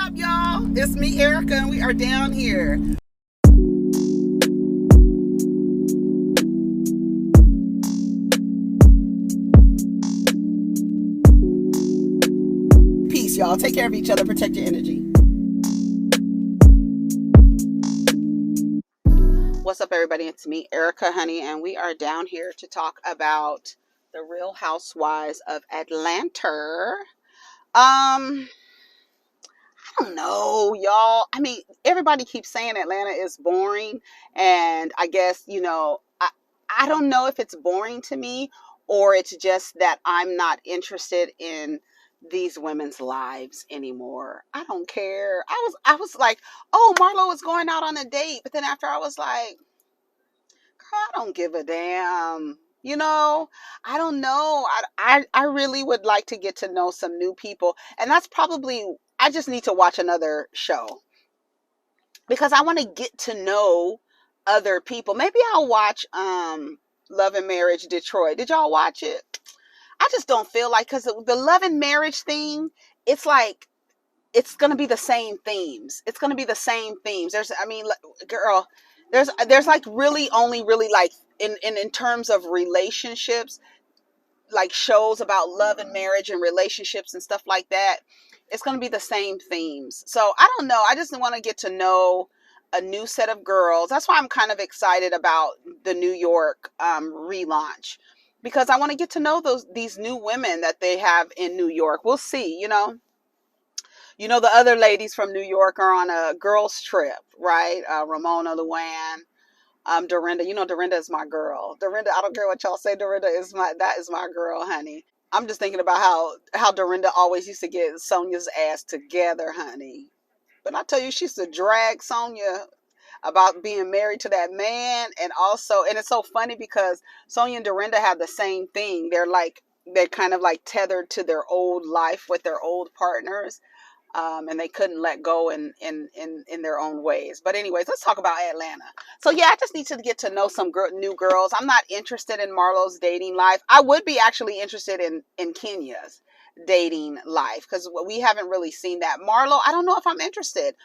up, y'all? It's me, Erica, and we are down here. Peace, y'all. Take care of each other. Protect your energy. What's up, everybody? It's me, Erica, honey, and we are down here to talk about the Real Housewives of Atlanta. I don't know, y'all. I mean, everybody keeps saying Atlanta is boring, and I guess, I don't know if it's boring to me or it's just that I'm not interested in these women's lives anymore. I don't care. I was like, oh, Marlo is going out on a date, but then after I was like, girl, I don't give a damn. I don't know. I really would like to get to know some new people. And that's probably, I just need to watch another show because I want to get to know other people. Maybe I'll watch Love and Marriage Detroit. Did y'all watch it? I just don't feel like, because the Love and Marriage thing, it's like, it's going to be the same themes. It's going to be the same themes. Girl, there's like really only really like in terms of relationships, like shows about love and marriage and relationships and stuff like that. It's going to be the same themes. So I don't know. I just want to get to know a new set of girls. That's why I'm kind of excited about the New York relaunch, because I want to get to know these new women that they have in New York. We'll see, the other ladies from New York are on a girls trip, right? Ramona, Luann, Dorinda. Dorinda is my girl. Dorinda, I don't care what y'all say. That is my girl, honey. I'm just thinking about how Dorinda always used to get Sonia's ass together, honey. But I tell you, she used to drag Sonia about being married to that man, and it's so funny because Sonia and Dorinda have the same thing. They're kind of like tethered to their old life with their old partners. And they couldn't let go in their own ways. But anyways, let's talk about Atlanta. So yeah, I just need to get to know some new girls. I'm not interested in Marlo's dating life. I would be actually interested in Kenya's dating life, because we haven't really seen that. Marlo, I don't know if I'm interested.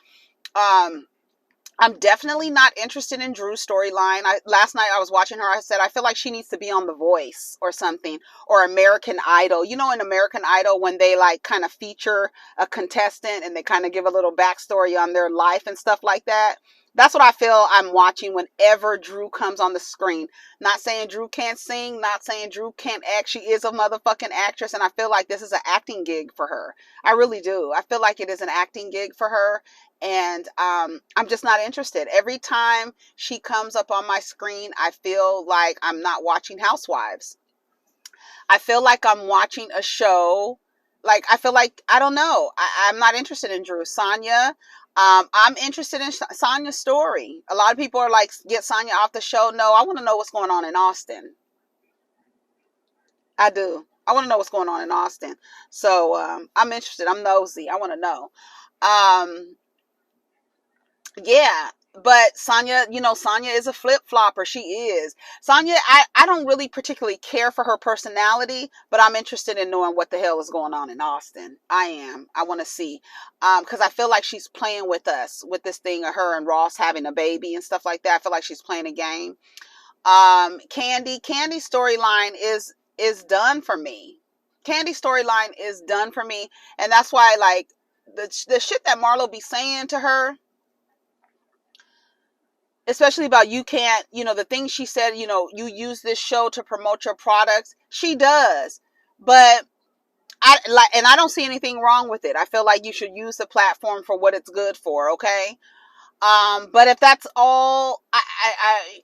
I'm definitely not interested in Drew's storyline. Last night I was watching her. I said, I feel like she needs to be on The Voice or something, or American Idol. In American Idol, when they like kind of feature a contestant and they kind of give a little backstory on their life and stuff like that. That's what I feel I'm watching whenever Drew comes on the screen. Not saying Drew can't sing, not saying Drew can't act. She is a motherfucking actress, and I feel like this is an acting gig for her. I really do. I feel like it is an acting gig for her. And I'm just not interested. Every time she comes up on my screen, I feel like I'm not watching Housewives. I feel like I'm watching a show. Like, I feel like, I don't know. I'm not interested in Drew. Sonia, I'm interested in Sonia's story. A lot of people are like, get Sonia off the show. No, I want to know what's going on in Austin. I do. I want to know what's going on in Austin. So I'm interested. I'm nosy. I want to know. Yeah, but Sonia, Sonia is a flip-flopper. She is. Sonia, I don't really particularly care for her personality, but I'm interested in knowing what the hell is going on in Austin. I am. I want to see. Because I feel like she's playing with us, with this thing of her and Ross having a baby and stuff like that. I feel like she's playing a game. Kandi's storyline is done for me. Kandi's storyline is done for me. And that's why, like, the shit that Marlo be saying to her, especially about you can't, the things she said, you use this show to promote your products. She does. But I don't see anything wrong with it. I feel like you should use the platform for what it's good for, okay? But if that's all,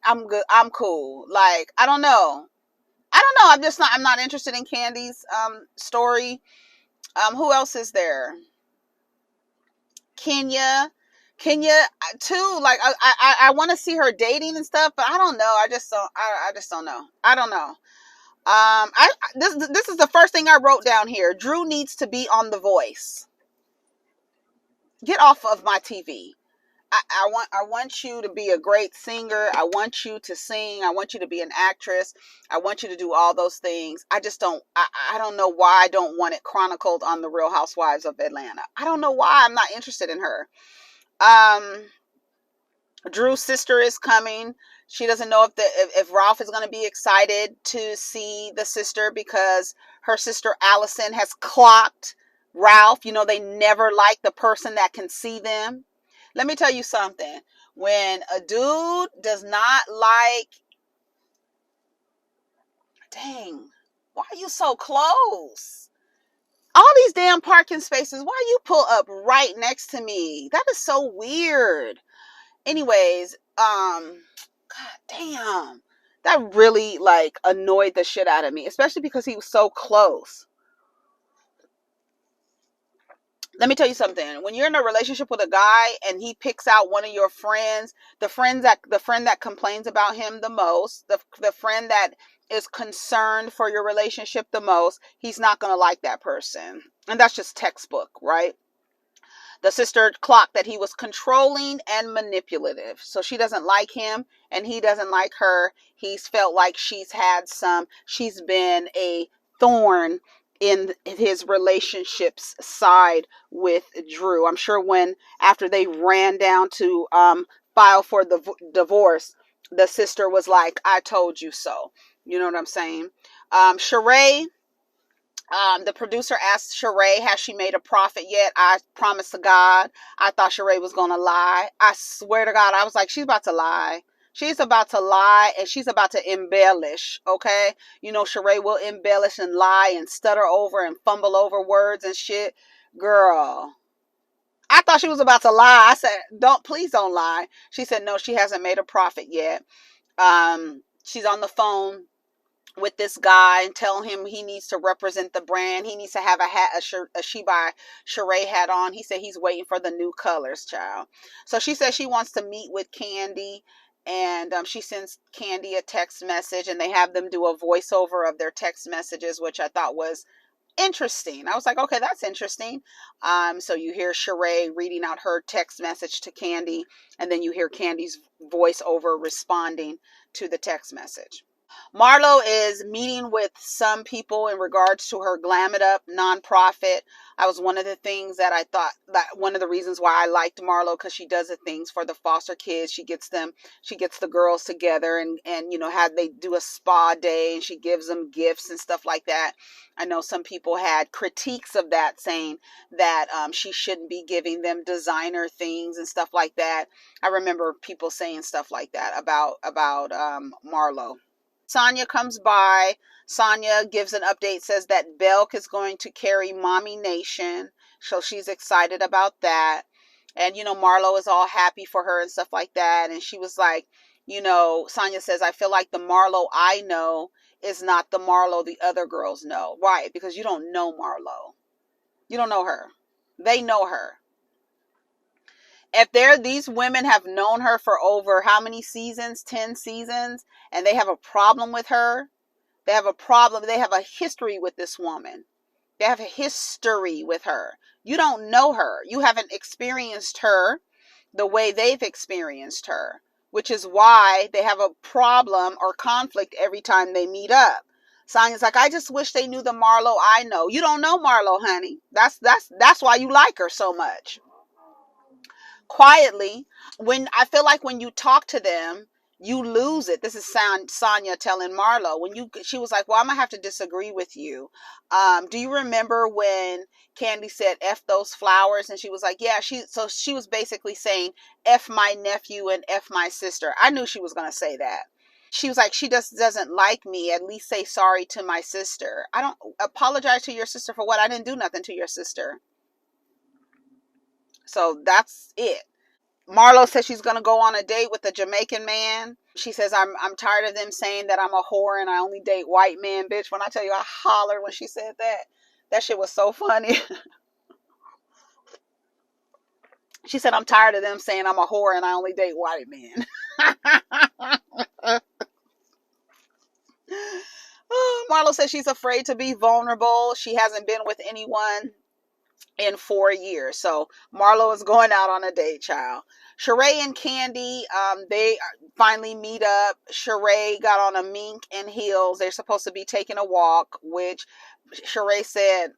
I'm good. I'm cool. Like, I don't know. I'm not interested in Kandi's story. Who else is there? Kenya too. Like, I want to see her dating and stuff, but I don't know. I just don't know. I don't know. This is the first thing I wrote down here. Drew needs to be on The Voice. Get off of my TV. I want you to be a great singer. I want you to sing. I want you to be an actress. I want you to do all those things. I just don't I don't know why I don't want it chronicled on the Real Housewives of Atlanta. I don't know why I'm not interested in her. Um Drew's sister is coming. She doesn't know if Ralph is going to be excited to see the sister because her sister Allison has clocked Ralph. You know, they never like the person that can see them. Let me tell you something. When a dude does not like, dang, why are you so close? All these damn parking spaces, why you pull up right next to me? That is so weird. Anyways, god damn, that really like annoyed the shit out of me, especially because he was so close. Let me tell you something. When you're in a relationship with a guy and he picks out one of your friends, the friend that complains about him the most, the friend that is concerned for your relationship the most, he's not going to like that person. And that's just textbook, right? The sister clocked that he was controlling and manipulative. So she doesn't like him and he doesn't like her. He's felt like she's been a thorn in his relationship's side with Drew. I'm sure after they ran down to file for the divorce, the sister was like, I told you so. You know what I'm saying? Sheree, the producer asked Sheree, has she made a profit yet? I promise to God, I thought Sheree was going to lie. I swear to God, I was like, she's about to lie. She's about to lie and she's about to embellish, okay? You know, Sheree will embellish and lie and stutter over and fumble over words and shit. Girl, I thought she was about to lie. I said, please don't lie. She said, no, she hasn't made a profit yet. She's on the phone with this guy and tell him he needs to represent the brand. He needs to have a hat, a She by Sheree hat on. He said he's waiting for the new colors, child. So she says she wants to meet with Kandi, and she sends Kandi a text message, and they have them do a voiceover of their text messages, which I thought was interesting. I was like, okay, that's interesting. So you hear Sheree reading out her text message to Kandi, and then you hear Candy's voiceover responding to the text message. Marlo is meeting with some people in regards to her Glam It Up nonprofit. I was one of the things that I thought that one of the reasons why I liked Marlo, because she does the things for the foster kids. She gets the girls together and you know, they do a spa day and she gives them gifts and stuff like that. I know some people had critiques of that, saying that she shouldn't be giving them designer things and stuff like that. I remember people saying stuff like that about Marlo. Sonia comes by. Sonia gives an update, says that Belk is going to carry Mommy Nation. So she's excited about that. And, you know, Marlo is all happy for her and stuff like that. And she was like, you know, Sonia says, I feel like the Marlo I know is not the Marlo the other girls know. Right, because you don't know Marlo. You don't know her. They know her. If these women have known her for over how many seasons? 10 seasons, and they have a problem with her. They have a problem. They have a history with this woman. They have a history with her. You don't know her. You haven't experienced her the way they've experienced her, which is why they have a problem or conflict every time they meet up. Sonia's like, I just wish they knew the Marlo I know. You don't know Marlo, honey. That's why you like her so much. Quietly, when I feel like when you talk to them, you lose it. This is Sonia telling Marlo, she was like, well, I'm gonna have to disagree with you. Do you remember when Kandi said F those flowers? And she was like, yeah, she was basically saying F my nephew and F my sister. I knew she was gonna say that. She was like, she just doesn't like me. At least say sorry to my sister. I don't apologize to your sister for what? I didn't do nothing to your sister. So that's it. Marlo says she's gonna go on a date with a Jamaican man. She says, I'm tired of them saying that I'm a whore and I only date white men, bitch. When I tell you, I hollered when she said that. That shit was so funny. She said, I'm tired of them saying I'm a whore and I only date white men. Marlo says she's afraid to be vulnerable. She hasn't been with anyone in 4 years. So Marlo is going out on a date, child. Sheree and Kandi, they finally meet up. Sheree got on a mink and heels. They're supposed to be taking a walk, which Sheree said,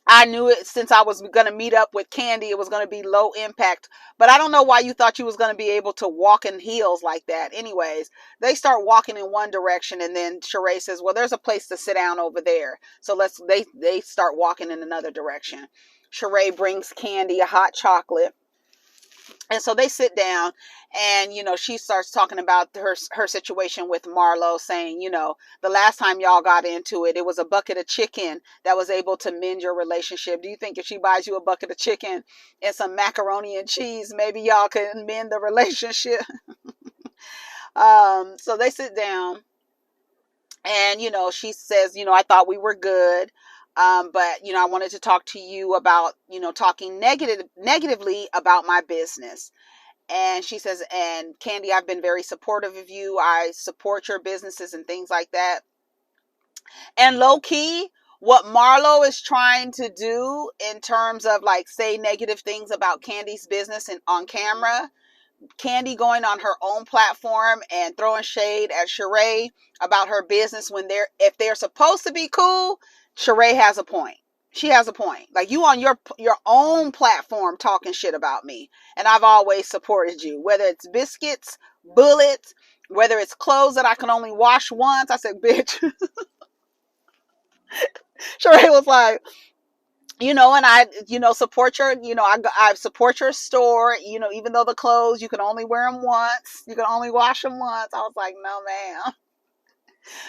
I knew it since I was going to meet up with Kandi, it was going to be low impact. But I don't know why you thought you was going to be able to walk in heels like that. Anyways, they start walking in one direction, and then Sheree says, well, there's a place to sit down over there. So they start walking in another direction. Sheree brings Kandi a hot chocolate. And so they sit down, and she starts talking about her situation with Marlo, saying, the last time y'all got into it, it was a bucket of chicken that was able to mend your relationship. Do you think if she buys you a bucket of chicken and some macaroni and cheese, maybe y'all can mend the relationship? So they sit down, and she says, I thought we were good. But I wanted to talk to you about talking negatively about my business. And she says, and Kandi, I've been very supportive of you. I support your businesses and things like that. And low key, what Marlo is trying to do in terms of like say negative things about Kandi's business and on camera, Kandi going on her own platform and throwing shade at Sheree about her business when if they're supposed to be cool, Sheree has a point. She has a point. Like, you on your own platform talking shit about me, and I've always supported you, whether it's biscuits, bullets, whether it's clothes that I can only wash once. I said, bitch. Sheree was like, and I, support your, I support your store, even though the clothes, you can only wear them once. You can only wash them once. I was like, no, ma'am.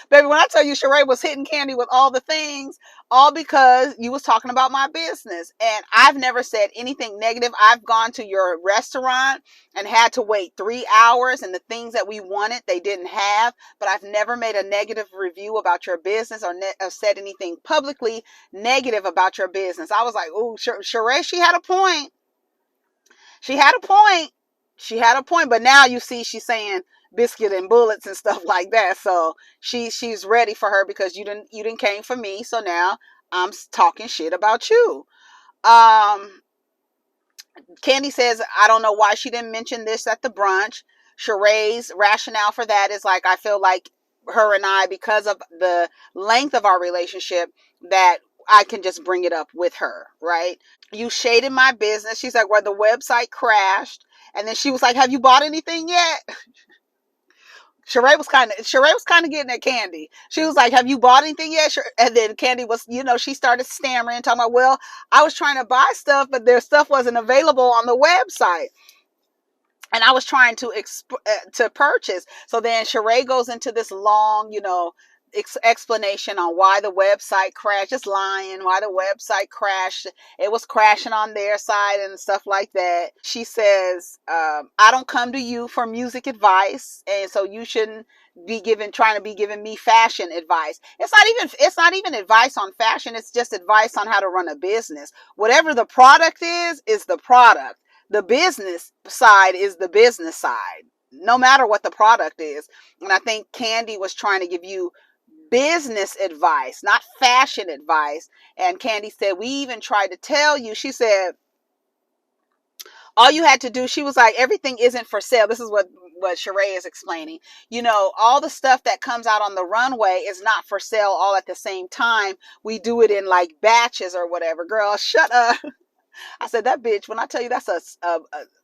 Baby, when I tell you Sheree was hitting Kandi with all the things, all because you was talking about my business. And I've never said anything negative. I've gone to your restaurant and had to wait 3 hours, and the things that we wanted, they didn't have. But I've never made a negative review about your business or said anything publicly negative about your business. I was like, ooh, Sheree, she had a point. She had a point. She had a point. But now you see she's saying biscuit and bullets and stuff like that. So she's ready for her because you didn't came for me. So now I'm talking shit about you. Kandi says, I don't know why she didn't mention this at the brunch. Sheree's rationale for that is like, I feel like her and I, because of the length of our relationship, that I can just bring it up with her, right? You shaded my business. She's like, well, the website crashed. And then she was like, have you bought anything yet? Sheree was kind of getting at Kandi. She was like, have you bought anything yet? And then Kandi was, she started stammering, talking about, well, I was trying to buy stuff, but their stuff wasn't available on the website. And I was trying to purchase. So then Sheree goes into this long, explanation on why the website crashed. Just lying, why the website crashed. It was crashing on their side and stuff like that. She says, I don't come to you for music advice, and so you shouldn't be trying to be giving me fashion advice. It's not even advice on fashion. It's just advice on how to run a business. Whatever the product is the product. The business side is the business side, no matter what the product is. And I think Kandi was trying to give you business advice, not fashion advice. And Kandi said, we even tried to tell you. She said, all you had to do, she was like, everything isn't for sale. This is what Sheree is explaining. All the stuff that comes out on the runway is not for sale all at the same time. We do it in like batches or whatever. Girl, shut up. I said, that bitch, when I tell you that's a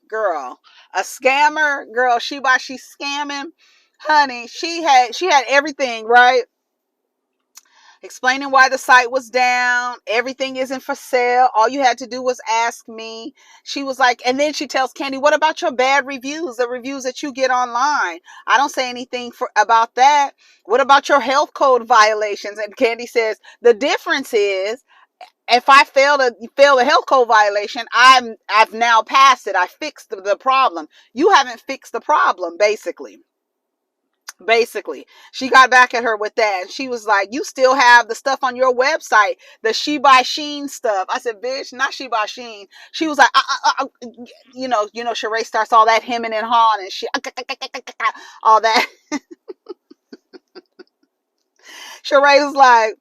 girl, a scammer, girl, she's scamming. Honey, she had everything, right? Explaining why the site was down. Everything isn't for sale. All you had to do was ask me. She was like, and then she tells Kandi, what about your bad reviews, the reviews that you get online? I don't say anything about that. What about your health code violations? And Kandi says, the difference is, if I fail the health code violation, I've now passed it. I fixed the problem. You haven't fixed the problem, basically. She got back at her with that, and she was like, you still have the stuff on your website, the She by Sheen stuff. I said, bitch, not She by Sheen. She was like, Sheree starts all that hemming and hawing and shit, all that. Sheree was like,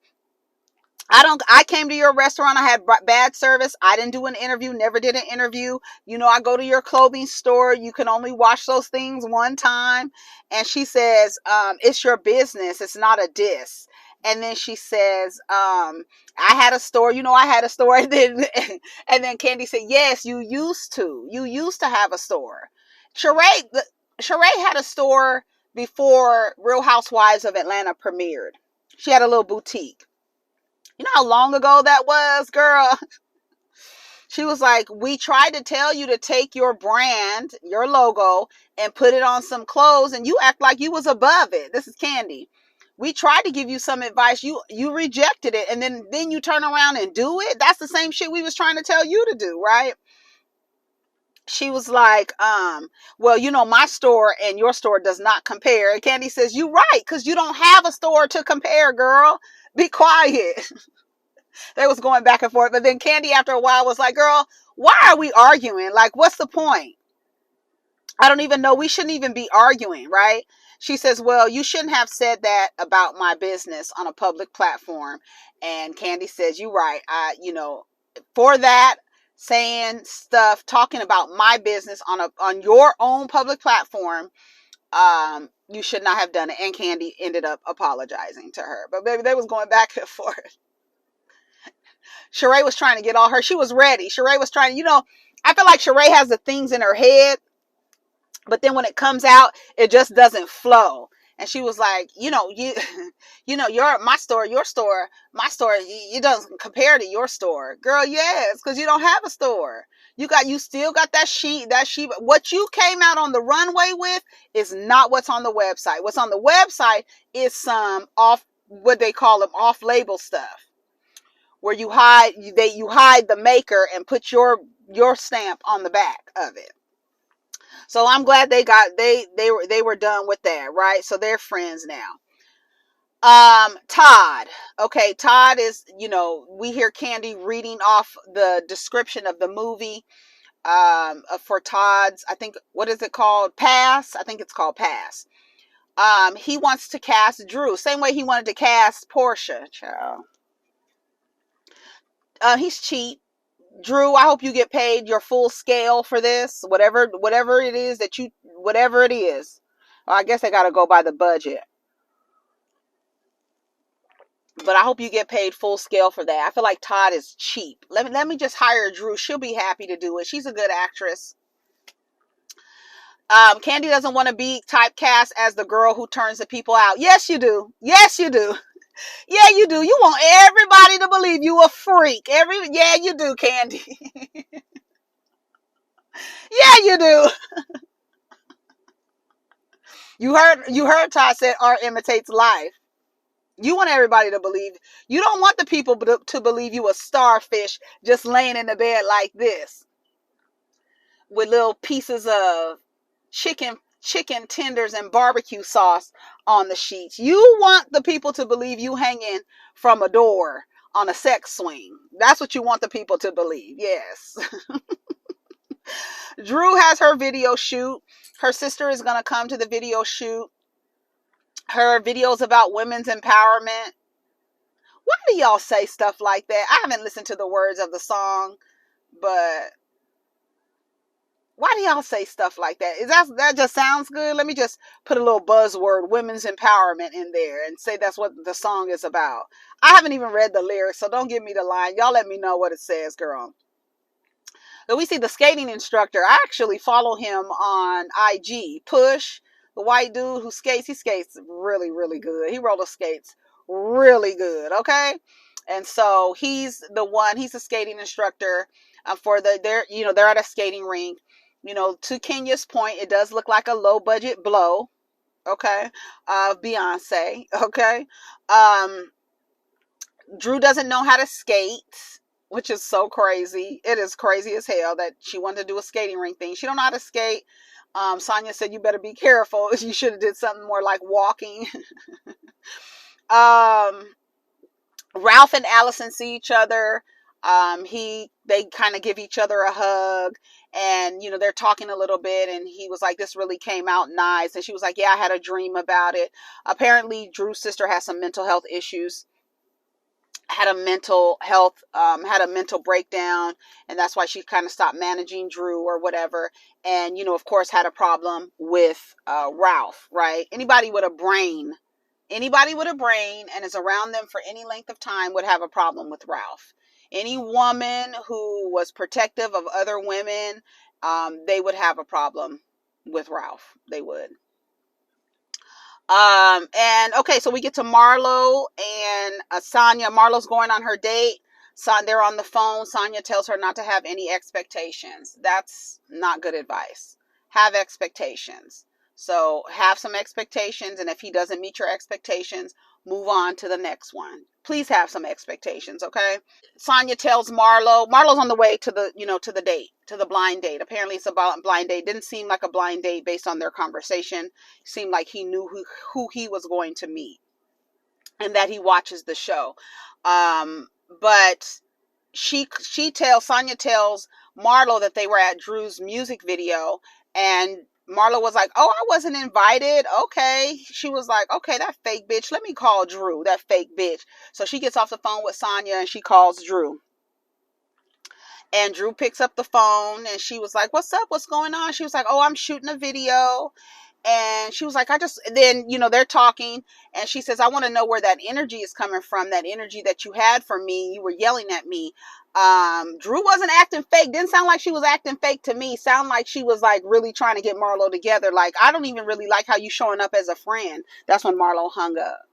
I came to your restaurant. I had bad service. I didn't do an interview, never did an interview. I go to your clothing store. You can only wash those things one time. And she says, it's your business. It's not a diss. And then she says, I had a store. I had a store. And then Kandi said, yes, you used to. You used to have a store. Sheree had a store before Real Housewives of Atlanta premiered. She had a little boutique. You know how long ago that was, girl? She was like, we tried to tell you to take your brand, your logo, and put it on some clothes, and you act like you was above it. This is Kandi. We tried to give you some advice. You rejected it, and then you turn around and do it. That's the same shit we was trying to tell you to do, right? She was like, well, my store and your store does not compare. And Kandi says, you right, because you don't have a store to compare, girl. Be quiet. They was going back and forth. But then Kandi, after a while, was like, girl, why are we arguing? Like, what's the point? I don't even know. We shouldn't even be arguing, right? She says, well, you shouldn't have said that about my business on a public platform. And Kandi says, you're right. For that, saying stuff, talking about my business on your own public platform, you should not have done it. And Kandi ended up apologizing to her. But baby, they was going back and forth. Sheree was trying to get all her. She was ready. Sheree was trying, I feel like Sheree has the things in her head, but then when it comes out, it just doesn't flow. And she was like, your store, my store, it doesn't compare to your store. Girl, yes, because you don't have a store. You still got that sheet. What you came out on the runway with is not what's on the website. What's on the website is some what they call them, off-label stuff, where you hide the maker and put your stamp on the back of it. So I'm glad they were done with that, right? So they're friends now. Todd. Okay, Todd is, we hear Kandi reading off the description of the movie for Todd's, I think, what is it called? Pass. I think it's called Pass. He wants to cast Drew, same way he wanted to cast Portia. Child. He's cheap. Drew, I hope you get paid your full scale for this. Whatever it is whatever it is. Well, I guess I gotta go by the budget. But I hope you get paid full scale for that. I feel like Todd is cheap. Let me just hire Drew. She'll be happy to do it. She's a good actress. Kandi doesn't want to be typecast as the girl who turns the people out. Yes, you do. Yes, you do. Yeah, you do. You want everybody to believe you a freak. Yeah, you do, Kandi. Yeah, you do. You heard Todd said art imitates life. You want everybody to believe. You don't want the people to believe you a starfish just laying in the bed like this with little pieces of chicken tenders and barbecue sauce on the sheets. You want the people to believe you hanging from a door on a sex swing. That's what you want the people to believe. Yes. Drew has her video shoot. Her sister is going to come to the video shoot. Her videos about women's empowerment. Why do y'all say stuff like that? I haven't listened to the words of the song, but why do y'all say stuff like that? That just sounds good? Let me just put a little buzzword, women's empowerment, in there and say that's what the song is about. I haven't even read the lyrics, so don't give me the line. Y'all let me know what it says, girl. So we see the skating instructor. I actually follow him on IG. Push, the white dude who skates. He skates really, really good. He roller skates really good. Okay. And so he's a skating instructor they're at a skating rink. To Kenya's point, it does look like a low budget blow. Okay. Of Beyonce. Okay. Drew doesn't know how to skate, which is so crazy. It is crazy as hell that she wanted to do a skating rink thing. She don't know how to skate. Sonia said, you better be careful. You should have did something more like walking. Ralph and Allison see each other. They kind of give each other a hug, and they're talking a little bit, and he was like, this really came out nice. And she was like, yeah, I had a dream about it. Apparently Drew's sister has some mental health issues. had a mental health, had a mental breakdown, and that's why she kind of stopped managing Drew or whatever. And, of course, had a problem with Ralph, right? Anybody with a brain and is around them for any length of time would have a problem with Ralph. Any woman who was protective of other women, they would have a problem with Ralph. They would. And okay, so we get to Marlo and Sonia. Marlo's going on her date. They're on the phone. Sonia tells her not to have any expectations. That's not good advice. Have expectations. So have some expectations, and if he doesn't meet your expectations, move on to the next one. Please have some expectations, okay? Sonia tells Marlo's on the way to to the date, to the blind date. Apparently it's a blind date. Didn't seem like a blind date based on their conversation. Seemed like he knew who he was going to meet and that he watches the show. But Sonia tells Marlo that they were at Drew's music video, and Marlo was like, "Oh, I wasn't invited." Okay. She was like, "Okay, that fake bitch. Let me call Drew, that fake bitch." So she gets off the phone with Sonia and she calls Drew. And Drew picks up the phone and she was like, "What's up? What's going on?" She was like, "Oh, I'm shooting a video." And she was like, then, they're talking and she says, "I want to know where that energy is coming from, that energy that you had for me. You were yelling at me." Drew wasn't acting fake. Didn't sound like she was acting fake to me. Sound like she was like really trying to get Marlo together. Like, "I don't even really like how you showing up as a friend." That's when Marlo hung up.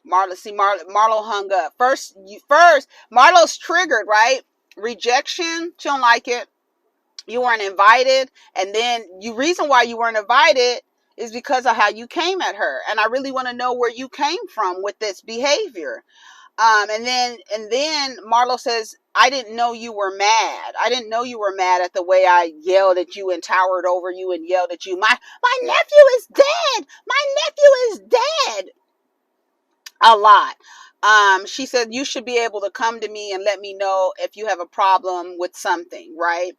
Marlo hung up. First, Marlo's triggered, right? Rejection. She don't like it. You weren't invited, and then reason why you weren't invited is because of how you came at her, and I really want to know where you came from with this behavior. And then Marlo says, "I didn't know you were mad. I didn't know you were mad at the way I yelled at you and towered over you and yelled at you. My nephew is dead. My nephew is dead." A lot. She said, "You should be able to come to me and let me know if you have a problem with something, right?"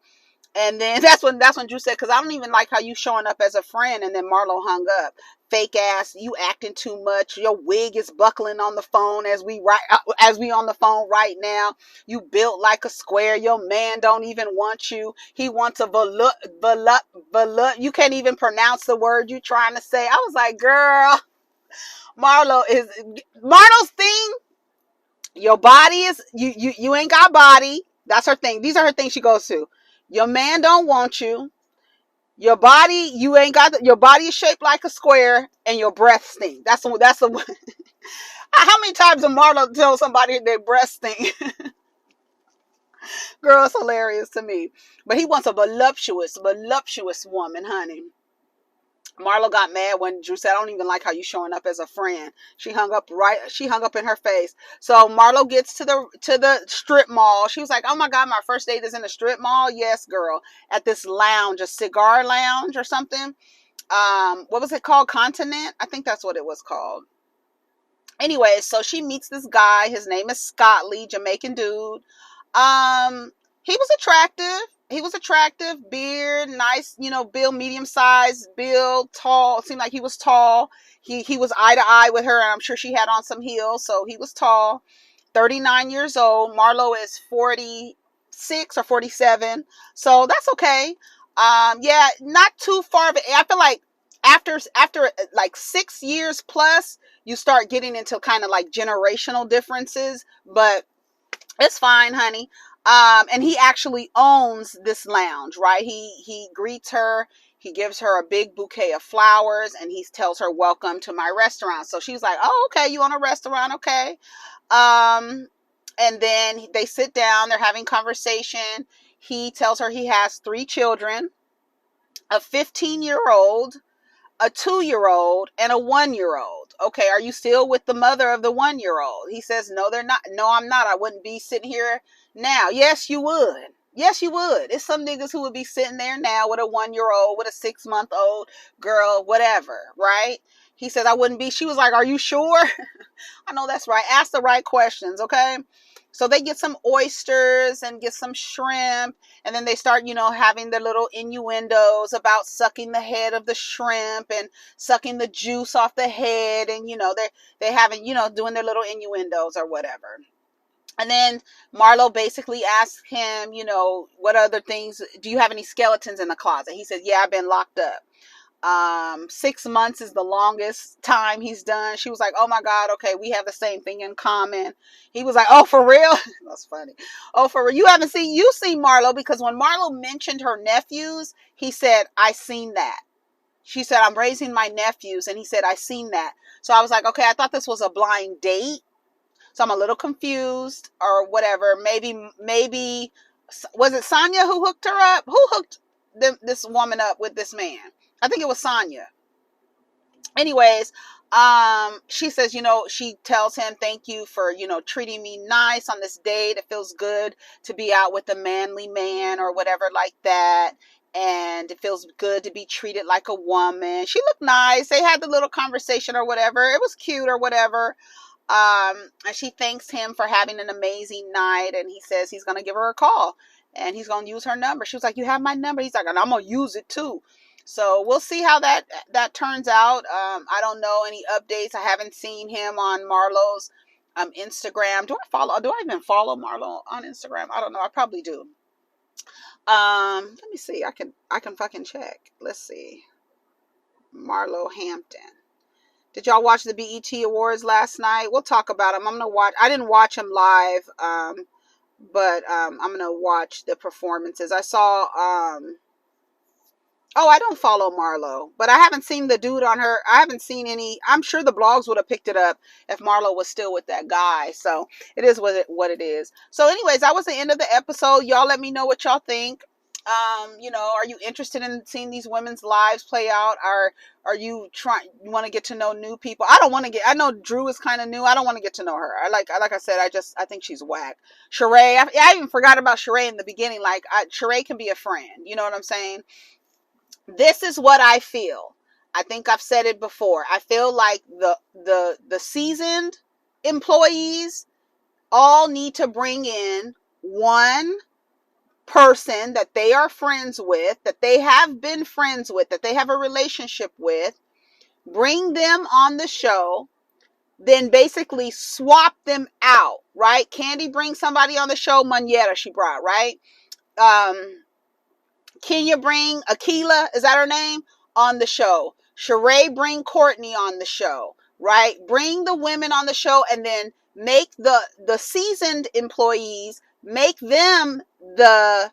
And then that's when Drew said, "Because I don't even like how you showing up as a friend." And then Marlo hung up. "Fake ass, you acting too much. Your wig is buckling on the phone as we on the phone right now. You built like a square. Your man don't even want you. He wants a volut. You can't even pronounce the word you trying to say." I was like, girl, Marlo's thing. Your body is you ain't got body. That's her thing. These are her things she goes to. Your man don't want you. Your body, you ain't got your body is shaped like a square, and your breath stink. That's the how many times did Marlo tell somebody their breath stink? Girl, it's hilarious to me. But he wants a voluptuous woman, honey. Marlo got mad when Drew said, "I don't even like how you showing up as a friend." She hung up in her face. So Marlo gets to the strip mall. She was like, "Oh my God, my first date is in a strip mall." Yes, girl. At this lounge, a cigar lounge or something. What was it called? Continent? I think that's what it was called. Anyway, so she meets this guy. His name is Scott Lee, Jamaican dude. He was attractive. Beard, nice, build, medium size, build, tall. It seemed like he was tall. He was eye to eye with her, and I'm sure she had on some heels, so he was tall. 39 years old. Marlo is 46 or 47, so that's okay. Yeah, not too far of it. I feel like after like 6 years plus, you start getting into kind of like generational differences, but it's fine, honey. And he actually owns this lounge, right? He greets her. He gives her a big bouquet of flowers, and he tells her, "Welcome to my restaurant." So she's like, "Oh, okay, you own a restaurant, okay." And then they sit down. They're having conversation. He tells her he has 3 children: a 15-year-old, a 2-year-old, and a 1-year-old. "Okay, are you still with the mother of the 1-year-old?" He says, "No, they're not. No, I'm not. I wouldn't be sitting here now." "Yes, you would." Yes, you would. It's some niggas who would be sitting there now with a 1-year-old, with a 6-month-old girl, whatever, right? He says, I wouldn't be. She was like, are you sure? I know that's right. Ask the right questions, okay? So they get some oysters and get some shrimp, and then they start, having their little innuendos about sucking the head of the shrimp and sucking the juice off the head, and they're having, doing their little innuendos or whatever. And then Marlo basically asks him, what other things, do you have any skeletons in the closet? He says, yeah, I've been locked up. 6 months is the longest time he's done. She was like, oh my God, okay, we have the same thing in common. He was like, oh, for real? That's funny. Oh, for real? You seen Marlo, because when Marlo mentioned her nephews, he said, I seen that. She said, I'm raising my nephews. And he said, I seen that. So I was like, okay, I thought this was a blind date. So I'm a little confused or whatever. Maybe was it Sonya who hooked her up? Who hooked this woman up with this man? I think it was Sonya. Anyways, she says, she tells him, thank you for, treating me nice on this date. It feels good to be out with a manly man or whatever like that. And it feels good to be treated like a woman. She looked nice. They had the little conversation or whatever. It was cute or whatever. And she thanks him for having an amazing night, and he says he's going to give her a call and he's going to use her number. She was like, you have my number? He's like, and I'm going to use it too. So we'll see how that turns out. I don't know any updates. I haven't seen him on Marlo's Instagram. Do I even follow Marlo on Instagram? I don't know. I probably do. Let me see. I can fucking check. Let's see. Marlo Hampton. Did y'all watch the BET Awards last night? We'll talk about them. I'm gonna watch. I didn't watch them live, but I'm gonna watch the performances. I saw. Oh, I don't follow Marlo, but I haven't seen the dude on her. I haven't seen any. I'm sure the blogs would have picked it up if Marlo was still with that guy. So it is what it is. So, anyways, that was the end of the episode. Y'all let me know what y'all think. Are you interested in seeing these women's lives play out? Are you want to get to know new people? I know Drew is kind of new. I don't want to get to know her. Like I said, I think she's whack. Sheree, I even forgot about Sheree in the beginning. Sheree can be a friend. You know what I'm saying? This is what I feel. I think I've said it before. I feel like the seasoned employees all need to bring in one person that they are friends with, that they have been friends with, that they have a relationship with, bring them on the show, then basically swap them out, right? Kandi brings somebody on the show, Moneta she brought, right? Kenya bring Akila, is that her name, on the show. Sheree bring Courtney on the show, right? Bring the women on the show, and then make the seasoned employees, make them the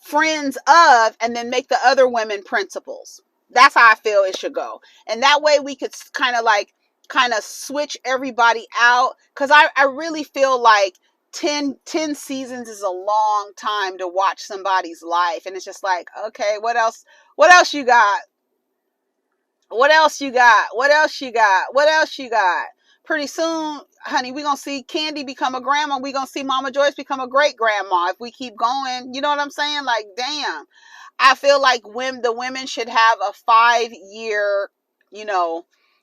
friends of, and then make the other women principals. That's how I feel it should go. And that way we could kind of switch everybody out, because I really feel like 10 seasons is a long time to watch somebody's life, and it's just like, okay, what else you got? What else you got? What else you got? What else you got? Pretty soon, honey, we're going to see Kandi become a grandma. We're going to see Mama Joyce become a great grandma if we keep going. You know what I'm saying? Like, damn. I feel like the women should have a 5-year,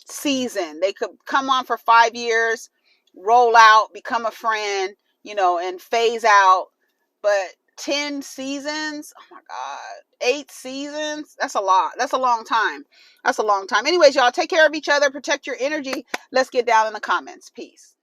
season. They could come on for 5 years, roll out, become a friend, and phase out. But 10 seasons, oh my God, 8 seasons, that's a lot. That's a long time. Anyways, y'all, take care of each other, protect your energy. Let's get down in the comments. Peace.